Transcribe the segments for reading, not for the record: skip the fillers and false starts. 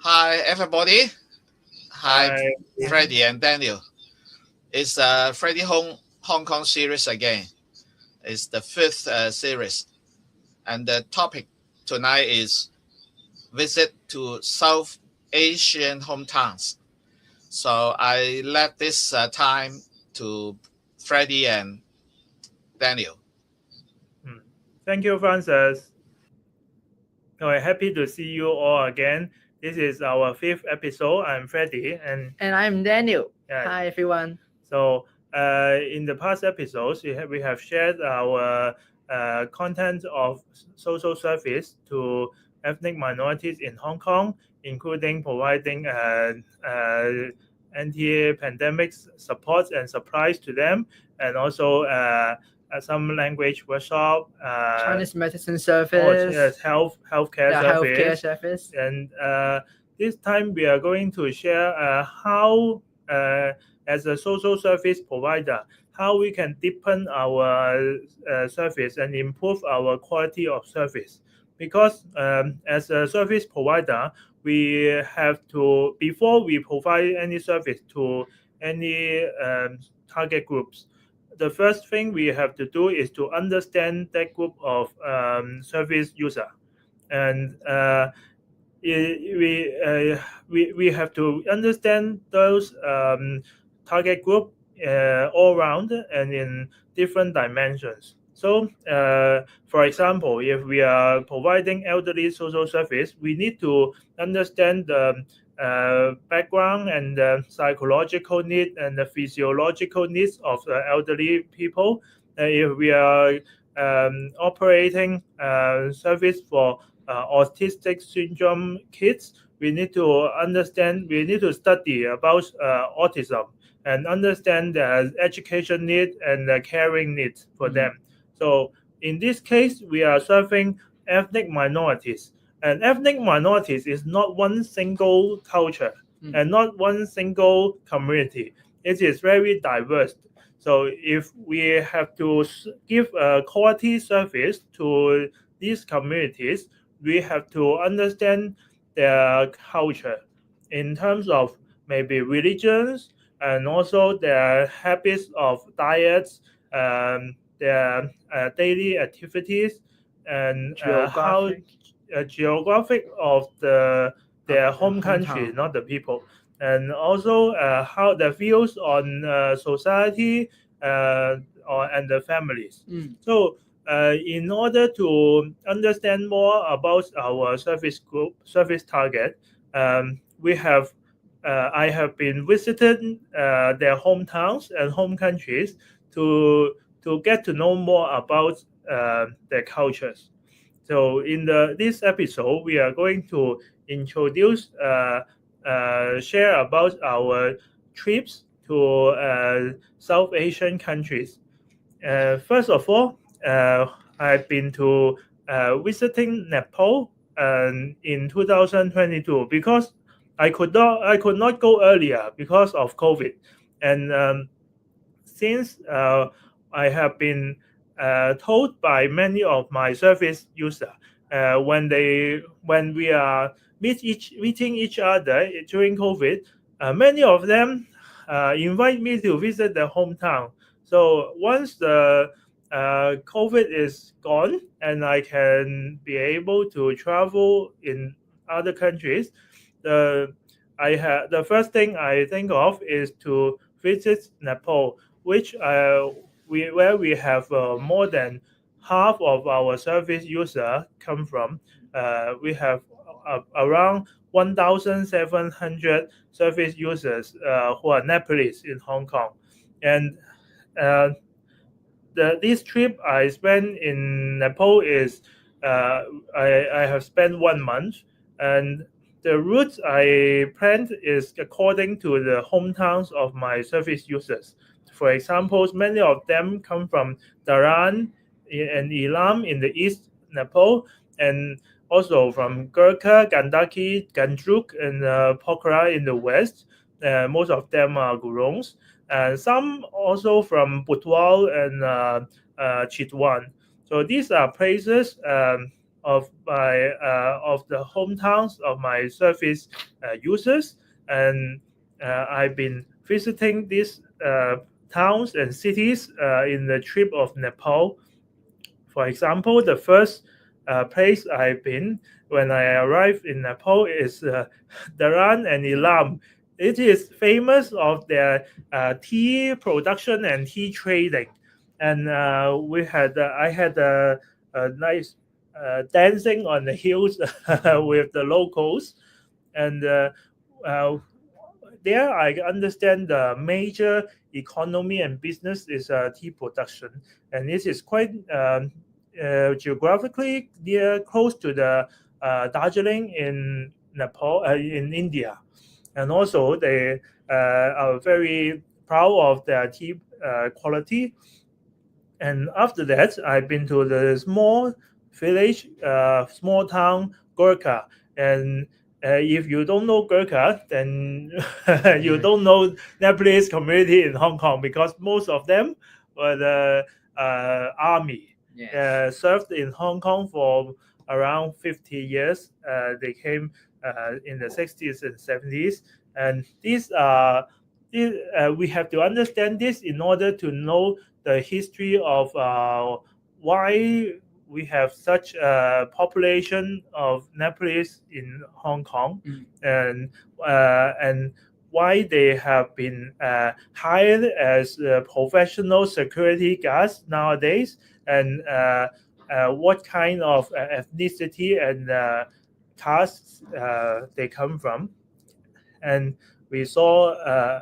Hi, everybody. Hi, Hi. Freddie and Daniel. It's Freddie Hong Kong series again. It's the fifth series. And the topic tonight is visit to South Asian hometowns. So I let this time to Freddie and Daniel. Thank you, Francis. Happy to see you all again. This is our fifth episode. I'm Freddie, and I'm Daniel. Yeah. Hi, everyone. So, in the past episodes, we have shared our content of social service to ethnic minorities in Hong Kong, including providing anti-pandemic support and supplies to them, and also some language workshop, Chinese medicine service, yes, healthcare healthcare service. service. And this time we are going to share how, as a social service provider, how we can deepen our service and improve our quality of service. Because as a service provider, we have to, before we provide any service to any target groups, the first thing we have to do is to understand that group of service user, and we have to understand those target group all around and in different dimensions. So, for example, if we are providing elderly social service, we need to understand the background and the psychological need and the physiological needs of the elderly people. If we are operating service for autistic syndrome kids, we need to study about autism and understand the education need and the caring needs for them. So in this case, we are serving ethnic minorities. And ethnic minorities is not one single culture and not one single community. It is very diverse. So if we have to give a quality service to these communities, we have to understand their culture in terms of maybe religions and also their habits of diets, their daily activities, and geographic of their home country, not the people, and also how the views on society and the families. So in order to understand more about our service group, service target, we have I have been visiting their hometowns and home countries to get to know more about their cultures. So in this episode, we are going to introduce, share about our trips to South Asian countries. First of all, I've been to visiting Nepal in 2022 because I could not go earlier because of COVID, and since I have been told by many of my service users when we are meeting each other during COVID, many of them invite me to visit their hometown. So once the COVID is gone and I can be able to travel in other countries, the first thing I think of is to visit Nepal, which where we have more than half of our service user come from. We have around 1,700 service users who are Nepalese in Hong Kong, and this trip I spent in Nepal is I have spent 1 month, and the route I planned is according to the hometowns of my service users. For example, many of them come from Dharan and Ilam in the east Nepal, and also from Gurkha, Gandaki, Ganjuk, and Pokhara in the west. Most of them are Gurungs, and some also from Butwal and Chitwan. So these are places of the hometowns of my service users, and I've been visiting these towns and cities in the trip of Nepal. For example, the first place I've been when I arrived in Nepal is Dharan and Ilam. It is famous of their tea production and tea trading, and I had a nice dancing on the hills with the locals, and there I understand the major economy and business is tea production, and this is quite geographically near close to the Darjeeling in Nepal, in India, and also they are very proud of their tea quality. And after that, I've been to the small village, small town Gorkha, and if you don't know Gorkha, then you don't know Nepalese community in Hong Kong, because most of them were the army. Yes. Served in Hong Kong for around 50 years. They came in the 60s and 70s, and we have to understand this in order to know the history of why we have such a population of Nepalese in Hong Kong, and why they have been hired as professional security guards nowadays, and what kind of ethnicity and castes they come from. And we saw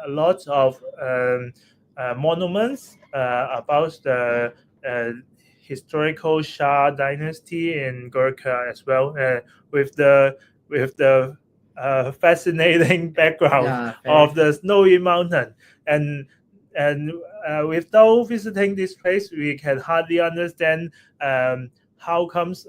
a lot of monuments about the historical Shah dynasty in Gorkha as well, with the fascinating background of the snowy mountain. And without visiting this place, we can hardly understand how comes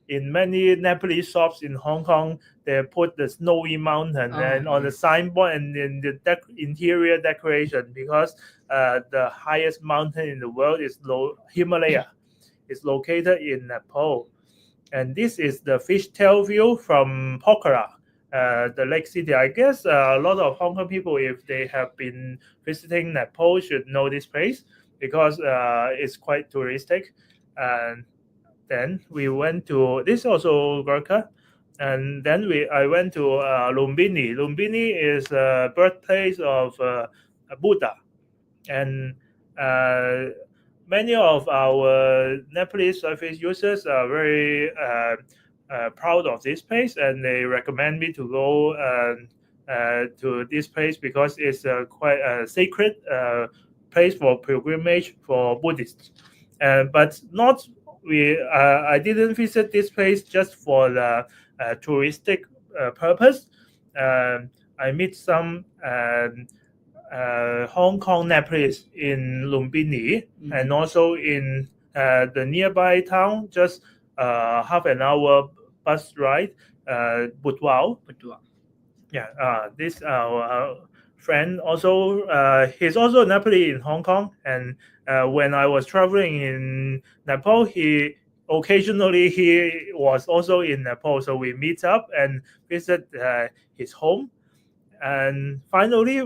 in many Nepalese shops in Hong Kong they put the snowy mountain and on the signboard and in the interior decoration, because the highest mountain in the world is Himalaya. It's located in Nepal, and this is the fishtail view from Pokhara, the lake city. I guess a lot of Hong Kong people, if they have been visiting Nepal, should know this place, because it's quite touristic. And then we went to this also Gorkha, and then I went to Lumbini. Lumbini is the birthplace of Buddha, and many of our Nepalese surface users are very proud of this place, and they recommend me to go to this place because it's quite a sacred place for pilgrimage for Buddhists. But not I didn't visit this place just for the touristic purpose. I meet some Hong Kong Nepalese in Lumbini, and also in the nearby town, just half an hour bus ride, Butwal. Yeah, this friend also, he's also Nepalese in Hong Kong, and when I was traveling in Nepal, he was also in Nepal, so we meet up and visit his home. And finally,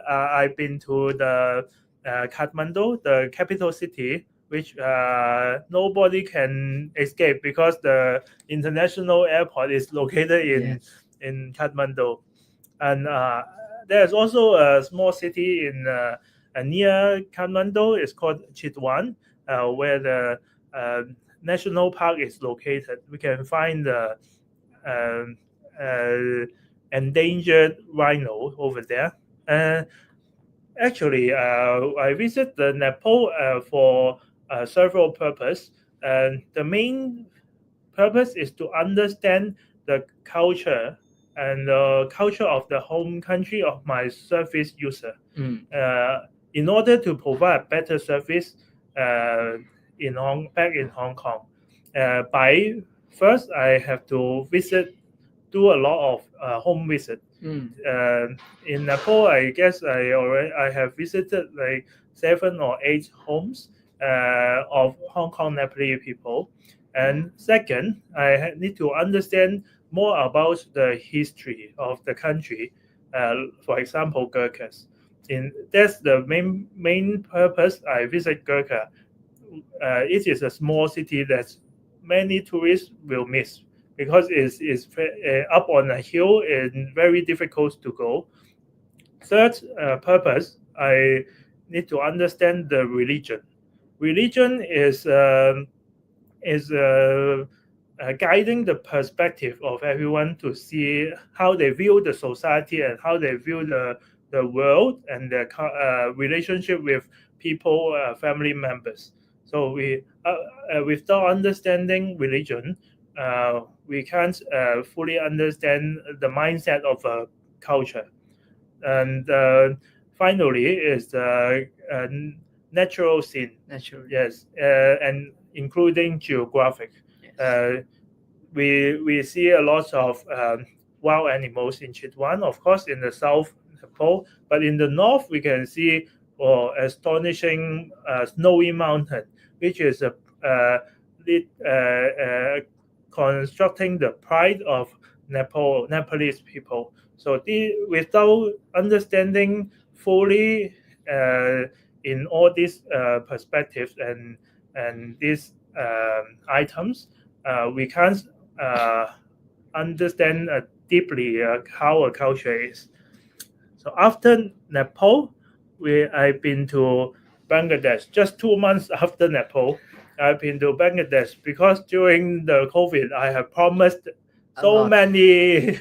I've been to the Kathmandu, the capital city, which nobody can escape because the international airport is located in Kathmandu. And there's also a small city in near Kathmandu. It's called Chitwan, where the national park is located. We can find the endangered rhino over there. Actually, I visit the Nepal for several purposes. And the main purpose is to understand the culture and the culture of the home country of my service user, in order to provide better service back in Hong Kong. First, I have to do a lot of home visit. In Nepal, I guess I have visited like 7 or 8 homes of Hong Kong Nepalese people, And second, I need to understand more about the history of the country. For example, Gurkhas. That's the main purpose I visit Gurkha. It is a small city that many tourists will miss because it's up on a hill and very difficult to go. Third purpose, I need to understand the religion. Religion is guiding the perspective of everyone to see how they view the society and how they view the world and their relationship with people, family members. So without understanding religion, we can't fully understand the mindset of a culture. And finally is the natural scene. Natural. Yes, and including geographic. Yes. We see a lot of wild animals in Chitwan, of course, in the south pole, but in the north we can see astonishing snowy mountain, which is constructing the pride of Nepalese people. So without understanding fully in all these perspectives and these items, we can't understand deeply how a culture is. So after Nepal, I've been to Bangladesh. Just 2 months after Nepal, I've been to Bangladesh because during the COVID, I have promised so many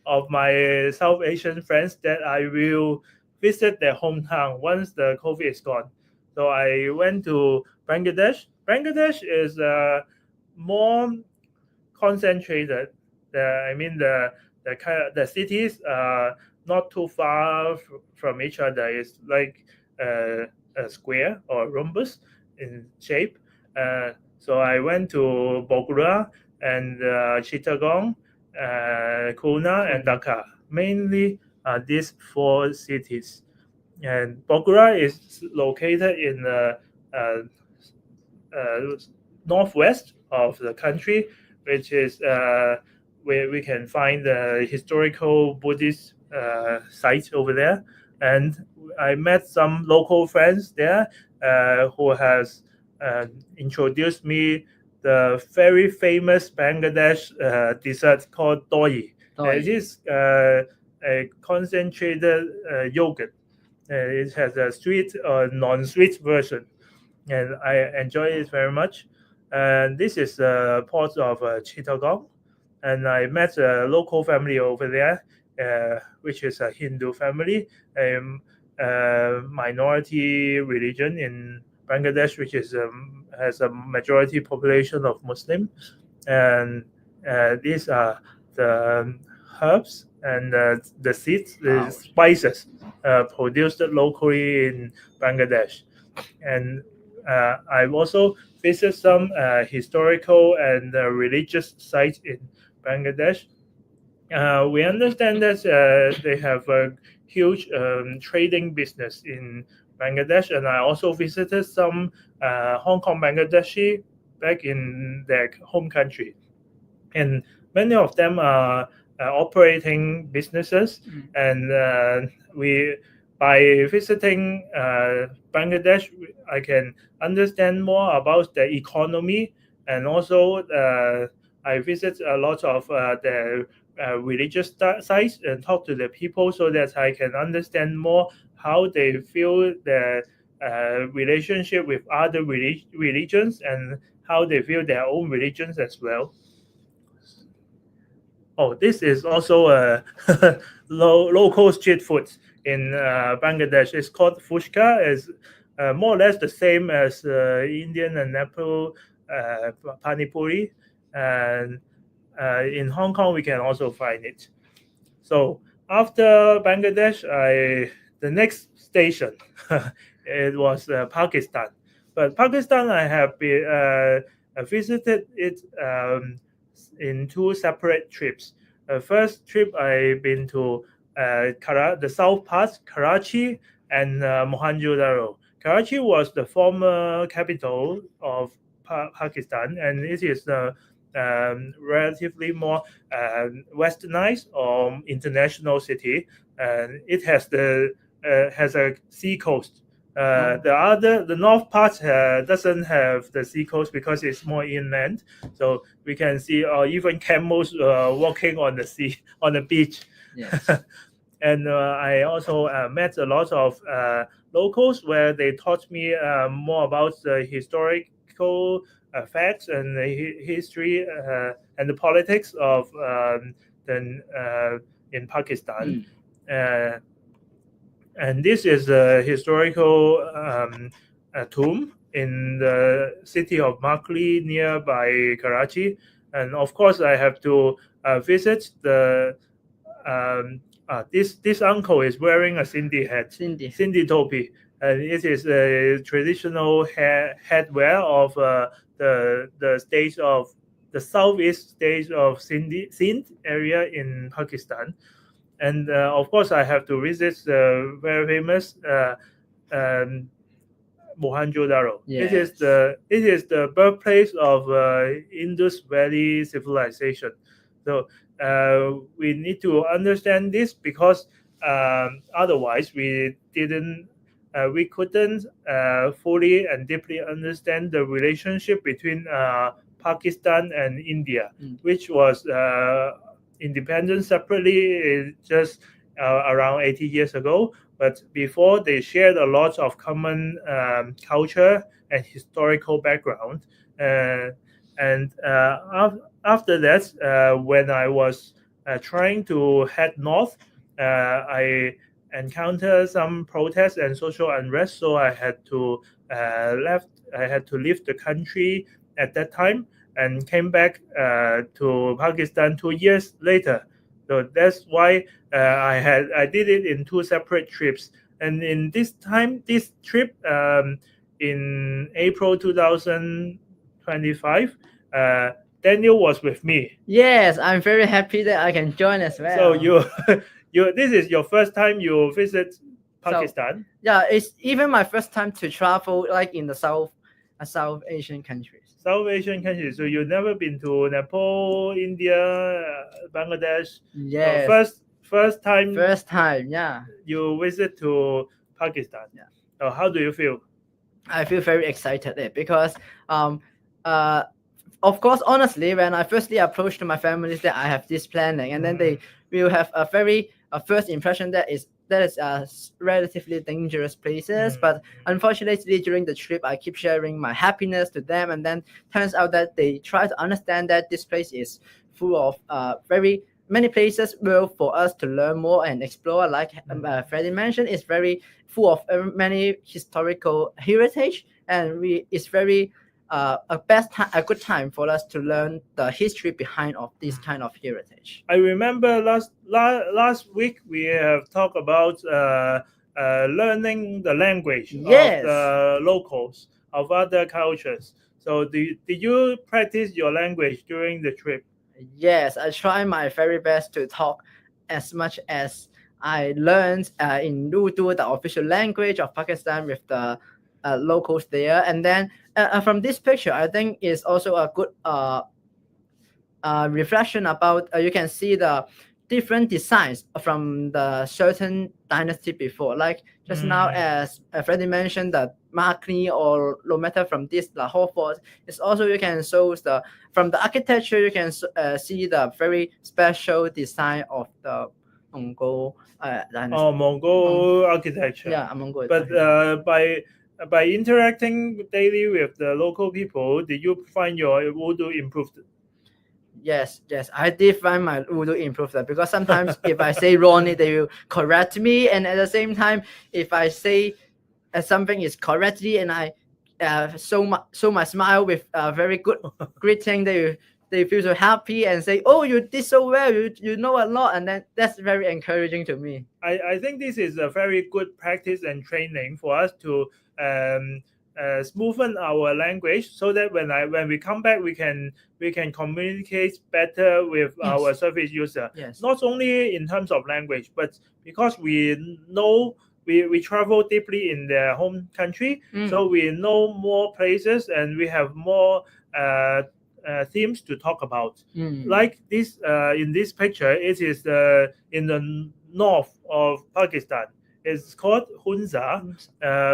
of my South Asian friends that I will visit their hometown once the COVID is gone. So I went to Bangladesh. Bangladesh is more concentrated. The cities are not too far from each other. It's like a square or rhombus in shape. So I went to Bogora and Chittagong, Khulna, and Dhaka. Mainly these four cities. And Bogora is located in the northwest of the country, which is where we can find the historical Buddhist sites over there. And I met some local friends there who has introduced me the very famous Bangladesh dessert called doi. It is a concentrated yogurt. It has a sweet or non-sweet version, and I enjoy it very much. And this is the port of Chittagong, and I met a local family over there, which is a Hindu family, a minority religion in Bangladesh, which is has a majority population of Muslim, and these are the herbs and the seeds, the spices produced locally in Bangladesh. And I've also visited some historical and religious sites in Bangladesh. We understand that they have a huge trading business in Bangladesh, and I also visited some Hong Kong Bangladeshi back in their home country. And many of them are operating businesses, and by visiting Bangladesh, I can understand more about the economy, and also I visit a lot of the religious sites and talk to the people so that I can understand more how they feel their relationship with other religions and how they feel their own religions as well. Oh, this is also a local street food in Bangladesh. It's called fuchka. It's more or less the same as Indian and Nepal pani puri. And in Hong Kong, we can also find it. So after Bangladesh, the next station it was Pakistan. But Pakistan, I have visited it in two separate trips. First trip, I've been to the south part, Karachi and Mohenjo-daro. Karachi was the former capital of Pakistan, and it is relatively more westernized or international city, and it has a sea coast. The north part doesn't have the sea coast because it's more inland, so we can see even camels walking on the beach. Yes. And I also met a lot of locals where they taught me more about the historical facts and the history and the politics of in Pakistan. And this is a historical tomb in the city of Makli nearby Karachi. And of course, I have to visit the. This uncle is wearing a Sindhi hat, Sindhi topi, and it is a traditional headwear of the state of the southeast state of Sindh area in Pakistan. And of course, I have to visit the very famous Mohenjo-daro. Yes. It is the birthplace of Indus Valley civilization. So we need to understand this because otherwise we couldn't fully and deeply understand the relationship between Pakistan and India, which was independent separately just around 80 years ago. But before, they shared a lot of common culture and historical background. And after that, when I was trying to head north, I encountered some protests and social unrest, so I had to leave the country at that time and came back to Pakistan 2 years later. So that's why I did it in 2 separate trips. And in this trip in April 2025, Daniel was with me. Yes, I'm very happy that I can join as well. So this is your first time you visit Pakistan? Yeah, it's even my first time to travel like in the South Asian countries. South Asian countries. So you've never been to Nepal, India, Bangladesh? Yes. So first time. First time, yeah. You visit to Pakistan. Yeah. So how do you feel? I feel very excited because of course, honestly, when I firstly approached my families that I have this planning, and then they will have a very first impression that is relatively dangerous places. But unfortunately, during the trip, I keep sharing my happiness to them, and then turns out that they try to understand that this place is full of very many places for us to learn more and explore. Like Freddie mentioned, it's very full of many historical heritage, and it's very a good time for us to learn the history behind of this kind of heritage. I remember last week we have talked about learning the language of the locals of other cultures. So did you practice your language during the trip? Yes, I try my very best to talk as much as I learned in Urdu, the official language of Pakistan, with the locals there. And then from this picture, I think is also a good reflection about you can see the different designs from the certain dynasty before. Like just now, as Freddie mentioned, the Makni or no matter from this Lahore fort, it's also you can show from the architecture you can see the very special design of the Mongol dynasty. Oh, Mongol architecture. Yeah, Mongol. But by interacting daily with the local people, did you find your Urdu improved? Yes, I did find my Urdu improved because sometimes if I say wrongly, they will correct me, and at the same time, if I say something is correctly and I show my smile with a very good greeting, they feel so happy and say, "Oh, you did so well. You know a lot," and then that's very encouraging to me. I think this is a very good practice and training for us to smoothen our language, so that when we come back, we can communicate better with our service user. Yes. Not only in terms of language, but because we know we travel deeply in their home country, so we know more places and we have more themes to talk about. Like this, in this picture, it is in the north of Pakistan. It's called Hunza,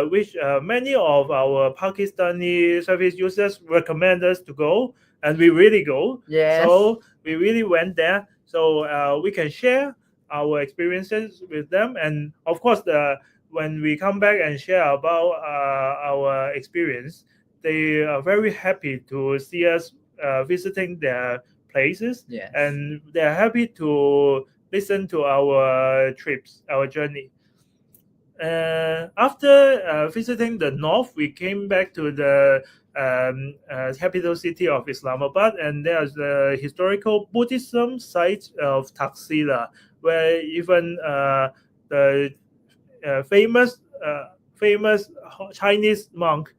which many of our Pakistani service users recommend us to go, and we really go. Yes. So we really went there, so we can share our experiences with them, and of course, when we come back and share about our experience, they are very happy to see us visiting their places, Yes. and they're happy to listen to our trips, our journey. After visiting the north, we came back to the capital city of Islamabad, and there's a historical Buddhism site of Taxila, where even the famous Chinese monk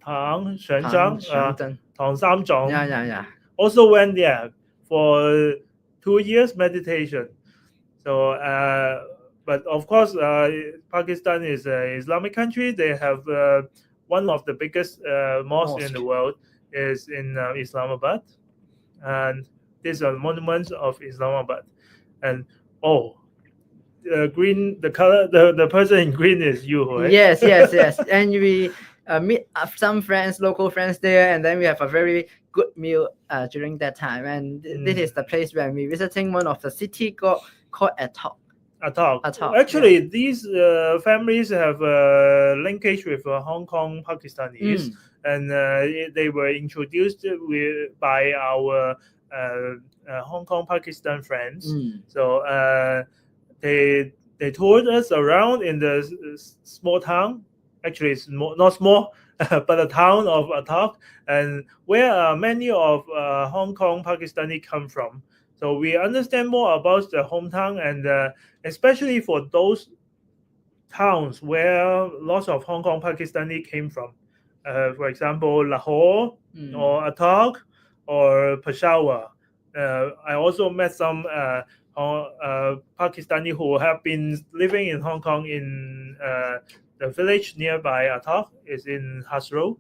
Tang Shenjiang, Tang Samzhong, yeah. also went there for 2 years meditation. So, but of course, Pakistan is an Islamic country. They have one of the biggest mosques in the world is in Islamabad, and these are monuments of Islamabad. And green, the color, the person in green is you, right? Yes. And we meet some friends, local friends there, and then we have a very good meal during that time. And this is the place where we visiting one of the city called Attock. Actually, these families have a linkage with Hong Kong Pakistanis, and they were introduced by our Hong Kong Pakistan friends. So they toured us around in the small town. Actually, it's not small, but the town of Attock, and where many of Hong Kong Pakistani come from. So we understand more about the hometown, and especially for those towns where lots of Hong Kong Pakistani came from. For example, Lahore or Attock or Peshawar. I also met some Pakistani who have been living in Hong Kong in the village nearby Attock is in Hasro,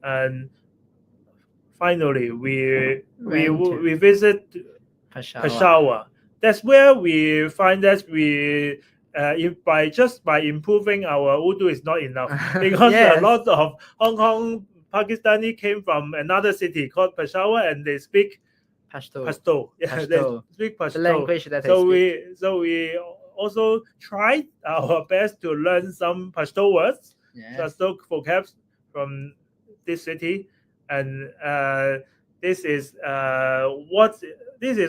and finally we visit Peshawar. That's where we find that we by improving our Urdu is not enough, because a lot of Hong Kong Pakistani came from another city called Peshawar, and they speak Pashto. Yeah, they speak Pashto. The language that so we also tried our best to learn some Pashto words, Pashto vocabs from this city, and this is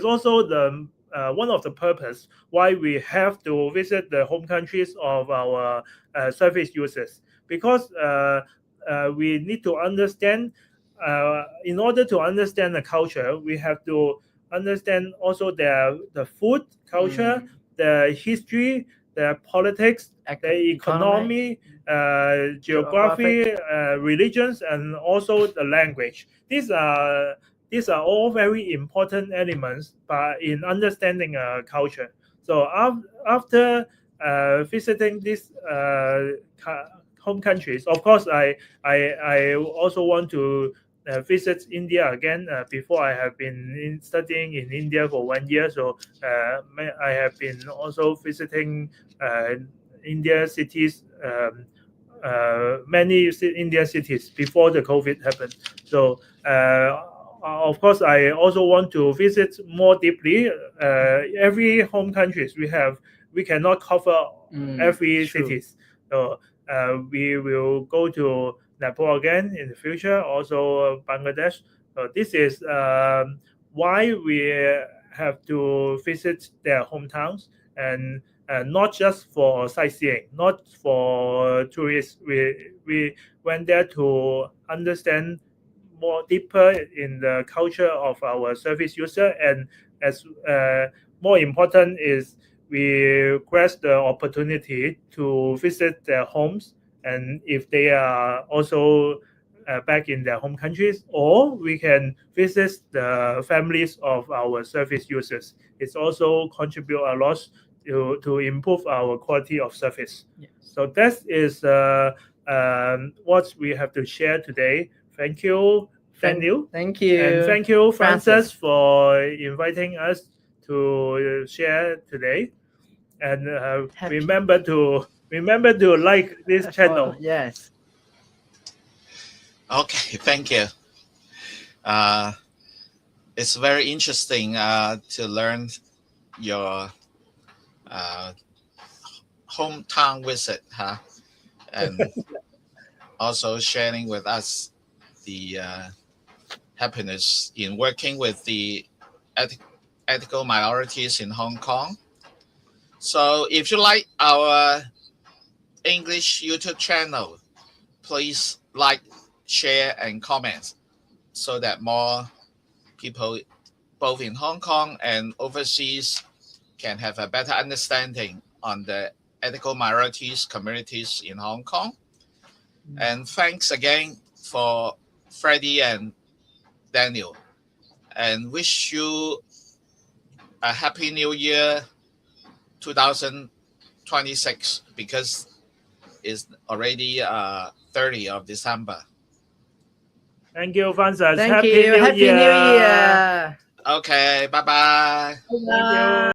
also the one of the purpose why we have to visit the home countries of our service users, because we need to understand. In order to understand the culture, we have to understand also the food culture, the history, the politics, the economy, geography, religions, and also the language. These are all very important elements in understanding a culture. So after visiting these home countries, of course, I also want to visit India again. Before, I have been studying in India for 1 year, so I have been also visiting India cities, many Indian cities before the COVID happened. So of course, I also want to visit more deeply. Every home countries we cannot cover every cities. So we will go to Nepal again in the future, also Bangladesh. So this is why we have to visit their hometowns, and not just for sightseeing, not for tourists. We went there to understand more deeper in the culture of our service user, and as more important is we grasp the opportunity to visit their homes, and if they are also back in their home countries, or we can visit the families of our service users. It's also contribute a lot to improve our quality of service. Yes. So that is what we have to share today. Thank you, Daniel. Thank you. And thank you, Francis. Francis, for inviting us to share today. And remember to like this channel. Yes. Okay, thank you. It's very interesting to learn your hometown visit, huh? And also sharing with us the happiness in working with the ethical minorities in Hong Kong. So if you like our English YouTube channel, please like, share, and comment so that more people both in Hong Kong and overseas can have a better understanding on the ethical minorities communities in Hong Kong. And thanks again for Freddie and Daniel, and wish you a happy new year 2026, because it's already 30th of December. Thank you, Francis. Thank you. Happy New Year. Okay, bye-bye. Bye.